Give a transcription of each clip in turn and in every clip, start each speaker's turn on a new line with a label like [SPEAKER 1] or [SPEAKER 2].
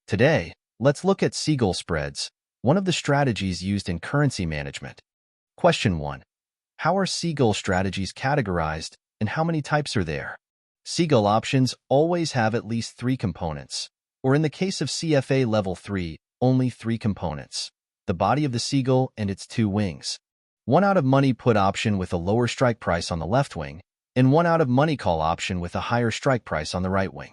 [SPEAKER 1] Today, let's look at Seagull spreads, one of the strategies used in currency management. Question 1. How are Seagull strategies categorized, and how many types are there? Seagull options always have at least 3 components, or in the case of CFA level 3, only 3 components: the body of the Seagull and its 2 wings. One out-of-money put option with a lower strike price on the left wing, and one out-of-money call option with a higher strike price on the right wing.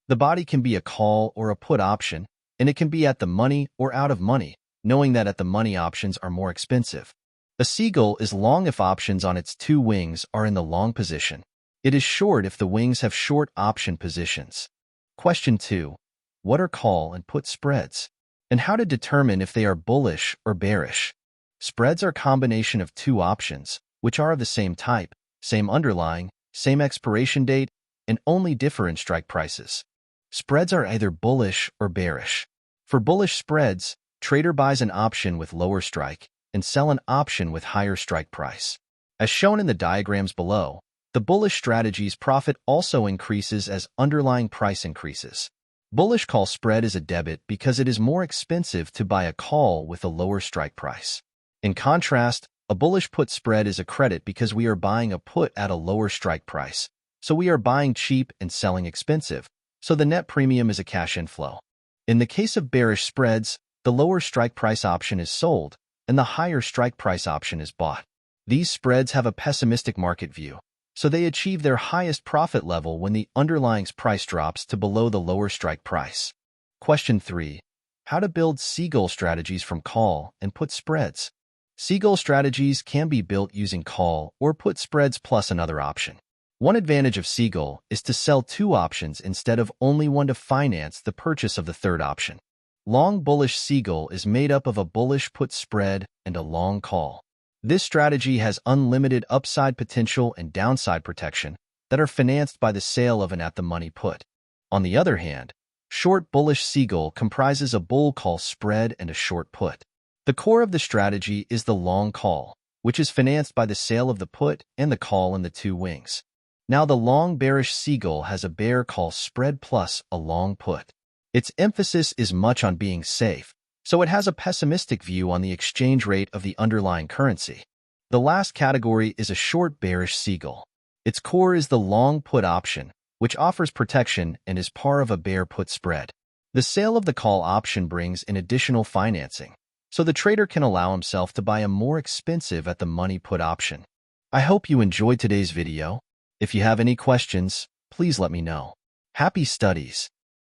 [SPEAKER 1] The body can be a call or a put option, and it can be at the money or out of money, knowing that at the money options are more expensive. A Seagull is long if options on its 2 wings are in the long position. It is short if the wings have short option positions. Question 2. What are call and put spreads? And how to determine if they are bullish or bearish? Spreads are a combination of 2 options, which are of the same type, same underlying, same expiration date, and only differ in strike prices. Spreads are either bullish or bearish. For bullish spreads, trader buys an option with lower strike and sell an option with higher strike price. As shown in the diagrams below, the bullish strategy's profit also increases as underlying price increases. Bullish call spread is a debit because it is more expensive to buy a call with a lower strike price. In contrast, a bullish put spread is a credit because we are buying a put at a lower strike price, so we are buying cheap and selling expensive, so the net premium is a cash inflow. In the case of bearish spreads, the lower strike price option is sold, and the higher strike price option is bought. These spreads have a pessimistic market view, so they achieve their highest profit level when the underlying price drops to below the lower strike price. Question 3. How to build Seagull strategies from call and put spreads? Seagull strategies can be built using call or put spreads plus another option. One advantage of Seagull is to sell 2 options instead of only one to finance the purchase of the third option. Long bullish Seagull is made up of a bullish put spread and a long call. This strategy has unlimited upside potential and downside protection that are financed by the sale of an at-the-money put. On the other hand, short bullish Seagull comprises a bull call spread and a short put. The core of the strategy is the long call, which is financed by the sale of the put and the call in the 2 wings. Now the long bearish Seagull has a bear call spread plus a long put. Its emphasis is much on being safe, so it has a pessimistic view on the exchange rate of the underlying currency. The last category is a short bearish Seagull. Its core is the long put option, which offers protection and is part of a bear put spread. The sale of the call option brings in additional financing, so the trader can allow himself to buy a more expensive at the money put option. I hope you enjoyed today's video. If you have any questions, please let me know. Happy studies!